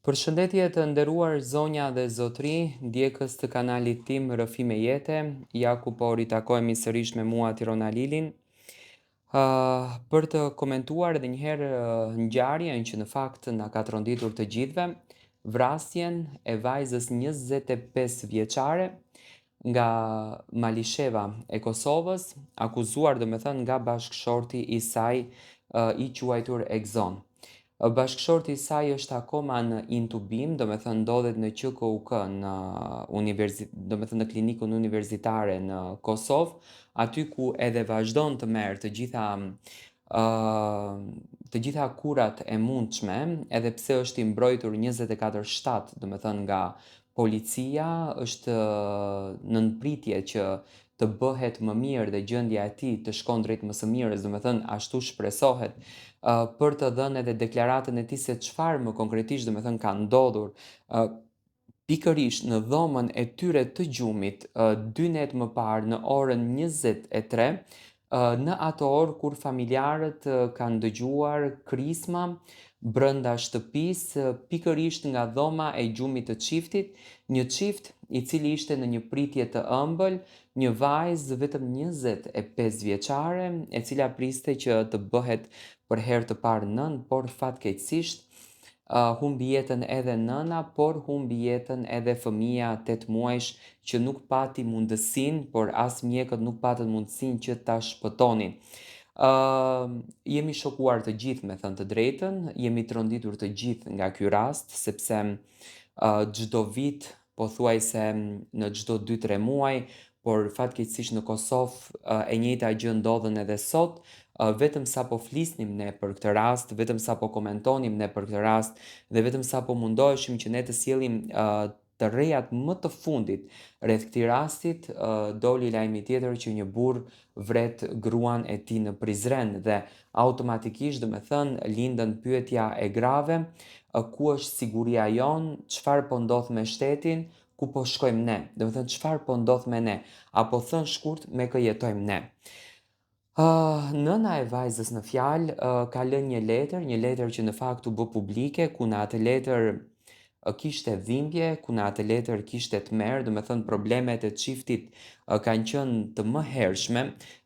Përshëndetje të nderuar zonja dhe zotri, ndjekës të kanalit tim Rëfi me Jete, ja ku po ritakojemi sërish me mua Tirona Lilin, për të komentuar edhe njëherë ngjarjen që në fakt na ka tronditur të gjithëve, vrasjen e vajzës 25 vjeçare nga Malisheva e Kosovës, akuzuar domethënë nga bashkëshorti i saj i quajtur Egzon. Bashkëshorti i saj është akoma në intubim, domethënë ndodhet në QKUK në domethënë në klinikën universitare në Kosovë, aty ku edhe vazhdon të merr të gjitha kurat e mundshme, edhe pse është i mbrojtur 24/7, domethënë nga policia, është nën pritje që të bëhet më mirë dhe gjendja e tij të shkon drejt më së mires, domethënë ashtu shpresohet, për të dhënë edhe deklaratën e tij se çfarë më konkretisht domethënë ka ndodhur pikërisht në dhomën e tyre të gjumit 2 net më parë në orën 23, në ato orë kur familjarët kanë dëgjuar krisma brenda shtëpisë pikërisht nga dhoma e gjumit të çiftit, një çift i cili ishte në një pritje të ëmbël, një vajzë vetëm 25 vjeçare, e cila priste që të bëhet për herë të parë nën, por fatkeqësisht humbi jetën edhe nëna, por humbi jetën edhe fëmia 8 muajsh që nuk pati mundësinë, por as mjekët nuk patën mundësinë që ta shpëtonin. Jemi shokuar të gjithë, me thënë të drejtën, jemi tronditur të gjithë nga ky rast, sepse çdo vit, pothuajse në çdo 2-3 muaj, por fatkeqësisht në Kosovë e njëjta gjë ndodhen edhe sot, vetëm sa po flisnim ne për këtë rast, vetëm sa po komentonim ne për këtë rast dhe vetëm sa po mundoheshim që ne të sjellim të rrejat më të fundit rreth këtij rastit, doli lajmi tjetër që një burr vret gruan e tij në Prizren dhe automatikisht domethënë lindën pyetja e grave, ku është siguria jon, çfarë po ndodh me shtetin, ku po shkojmë ne, domethënë çfarë po ndodh me ne, apo thënë shkurt me kë jetojmë ne. Nëna e vajzës në fjalë ka lënë një letër që në fakt u bë publike, ku në atë letër kishte dhimbje, ku në atë letër kishte tmerr, domethënë problemet e çiftit kanë qenë të mëhershme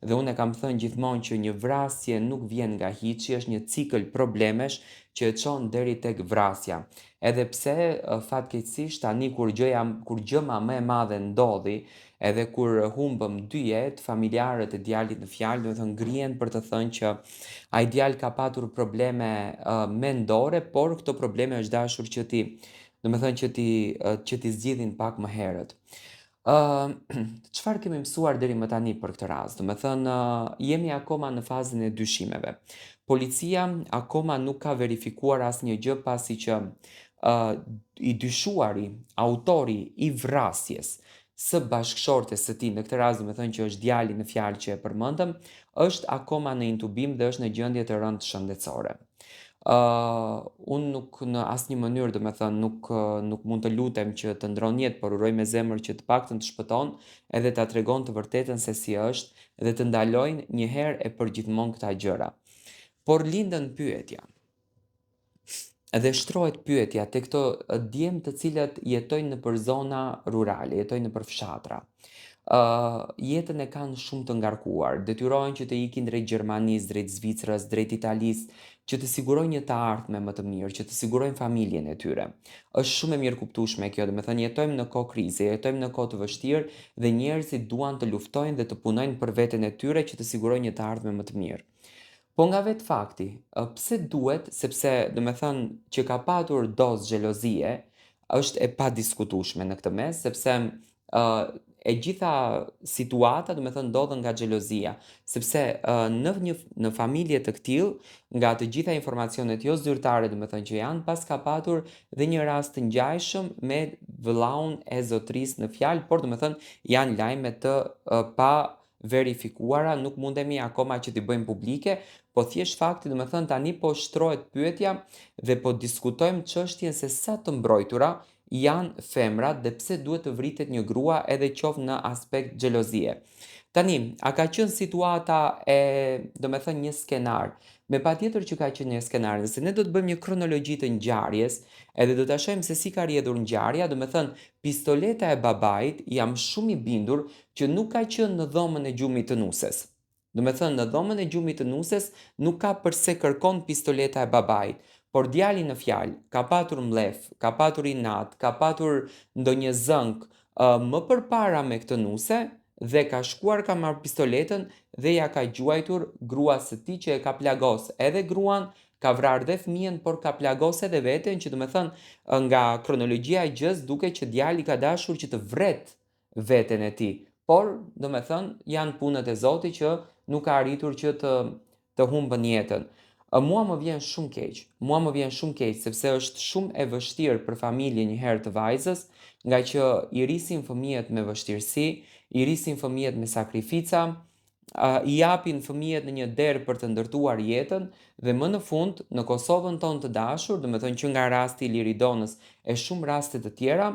dhe unë e kam thënë gjithmonë që një vrasje nuk vjen nga hiçi, është një cikël problemesh që e çon deri tek vrasja. Edhe pse fatkeqësisht tani kur gjëma më e madhe ndodhi, edhe kur humbëm 2 jetë, familjarët e djalit në fjalë, domethënë ngrihen për të thënë që ai djalë ka patur probleme mendore, por këto probleme është dashur që domethënë që ti zgjidhin pak më herët. Çfarë kemi mësuar deri më tani për këtë rast? Domethënë jemi akoma në fazën e dyshimeve. Policia akoma nuk ka verifikuar asnjë gjë pasi që i dyshuari, autori i vrasjes së bashkëshortes së tij, në këtë rast domethënë që është djali në fjalë që e përmendëm, është akoma në intubim dhe është në gjendje të rëndë shëndetësore. Unë nuk në asnjë mënyrë domethënë nuk mund të lutem që të ndron jetë, por uroj me zemër që të paktën të shpëton edhe ta tregon të vërtetën se si është dhe të ndalojnë një herë e përgjithmonë këta gjëra. Por lindën pyetja. Edhe shtrohet pyetja tek këto djemë të cilët jetojnë nëpër zona rurale, jetojnë nëpër fshatra. Jetën e kanë shumë të ngarkuar, detyrohen që të ikin drejt Gjermanisë, drejt Zvicrës, drejt Italisë, që të sigurojnë një të ardhme më të mirë, që të sigurojnë familjen e tyre. Është shumë e mirë kuptueshme kjo, domethënë jetojmë në kohë krize, jetojmë në kohë të vështirë dhe njerëzit duan të luftojnë dhe të punojnë për veten e tyre që të sigurojnë një të ardhme më të mirë. Po nga vetë fakti, pse duhet, sepse domethënë që ka patur dozë xhelozie, është e padiskutueshme në këtë mes, sepse e gjitha situata domethënë ndodhen nga xhelozia, sepse në familje të ktill, nga të gjitha informacionet jo zyrtare domethënë që janë, pas ka patur dhe një rast të ngjajshëm me vëllaun e zotrisë në fjalë, por domethënë janë lajme të pa verifikuara, nuk mundemi akoma që t'i bëjmë publike, po thjesht fakti domethënë tani po shtrohet pyetja dhe po diskutojmë çështjen se sa të mbrojtura janë femrat dhe pse duhet të vritet një grua edhe qoftë në aspekt xhelozie. Tani, a ka qenë situata do me thënë një skenar, me patjetër që ka qenë një skenar, nëse ne do të bëjmë një kronologji të ngjarjes, edhe do ta shohim se si ka rrjedhur ngjarja, do me thënë pistoleta e babait, jam shumë i bindur që nuk ka qenë në dhomën e gjumit të nuses. Do me thënë në dhomën e gjumit të nuses nuk ka përse kërkon pistoleta e babait, por djali në fjalë ka patur mlef, ka patur inat, ka patur ndonjë zënk më përpara me këtë nuse dhe ka shkuar ka marrë pistoletën dhe ja ka gjuajtur gruas së tij që e ka plagos edhe gruan, ka vrarë dhe fëmijën, por ka plagos edhe veten, që do me thënë nga kronologjia e gjës duket që djali ka dashur që të vret veten e tij. Por, do me thënë, janë punët e Zotit që nuk ka arritur që të humbën jetën. Mua më vjen shumë keq. Mua më vjen shumë keq sepse është shumë e vështirë për familje një herë të vajzës, nga që i rrisin fëmijët me vështirësi, i rrisin fëmijët me sakrifica, i japin fëmijët në një derë për të ndërtuar jetën dhe më në fund në Kosovën tonë të dashur, do me thënë që nga rasti i Liridonës e shumë raste të tjera,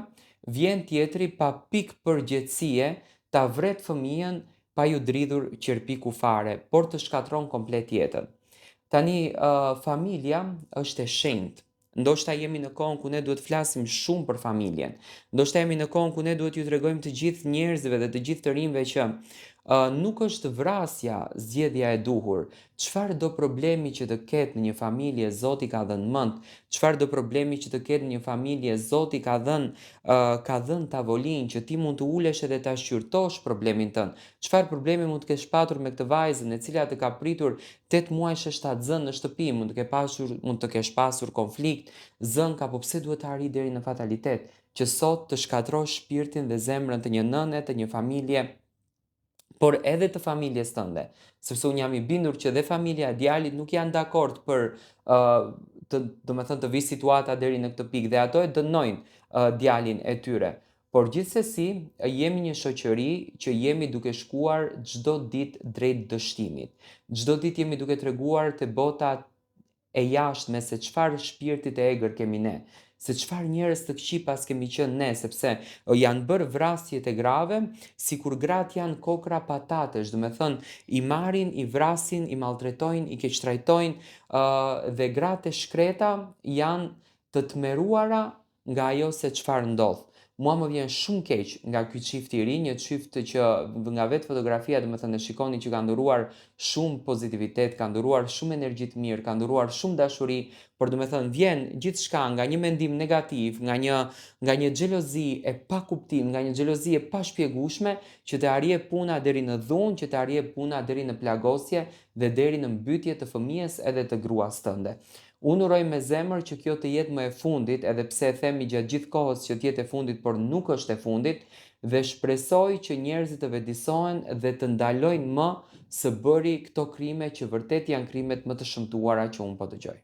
vjen tjetri pa pikë përgjegjësie ta vret fëmijën pa ju dridhur qerpiku fare, por të shkatron komplet jetën. Tani, familja është e shenjtë. Ndoshta jemi në kohën ku ne duhet flasim shumë për familjen. Ndoshta jemi në kohën ku ne duhet ju tregojmë të gjithë njerëzve dhe të gjithë të rinjve që nuk është vrasja zgjedhja e duhur. Çfarë do problemi që të ketë në një familje, Zoti ka dhënë mend. Çfarë do problemi që të ketë në një familje, Zoti ka dhënë tavolinë që ti mund të ulesh edhe ta shqyrtosh problemin tënd. Çfarë problemi mund të kesh patur me këtë vajzën e cila të ka pritur 8 muajsh e 7 zënë në shtëpi, mund të kesh pasur konflikt, zënk apo pse duhet të arrijë deri në fatalitet, që sot të shkatrosh shpirtin dhe zemrën të një nëne, të një familje, por edhe të familjes tënde. Sepse unë jam i bindur që dhe familja e djalit nuk janë dakord për do me thënë të vi situata deri në këtë pikë dhe ato e dënojnë djalin e tyre. Por gjithsesi, jemi një shoqëri që jemi duke shkuar çdo ditë drejt dështimit. Çdo ditë jemi duke treguar te bota e jashtme se çfarë shpirti të egër kemi ne, se çfarë njerëz të këqipas kemi qenë ne, sepse janë bërë vrasjet e grave, sikur gratë janë kokra patatesh, do me thënë i marrin, i vrasin, i maltretojnë, i keqtrajtojnë, dhe gratë e shkreta janë të tmeruara nga ajo se çfarë ndodh. Mua më vjen shumë keq nga ky çift i ri, një çift që nga vetë fotografia do me thënë e shikoni që ka ndëruar shumë pozitivitet, ka ndëruar shumë energji të mirë, ka ndëruar shumë dashuri, por do me thënë vjen gjithçka nga një mendim negativ, nga një xhelozi e pa kuptim, nga një xhelozi e pa shpjegueshme, që të arrije puna deri në dhunë, që të arrije puna deri në plagosje dhe deri në mbytje të fëmijës edhe të gruas tënde. Unë uroj me zemër që kjo të jetë më e fundit, edhe pse e themi gjatë gjithë kohës që të jetë e fundit, por nuk është e fundit, dhe shpresoj që njerëzit të vedisohen dhe të ndalojnë më së bëri këto krime që vërtet janë krimet më të shëmtuara që unë po dëgjoj.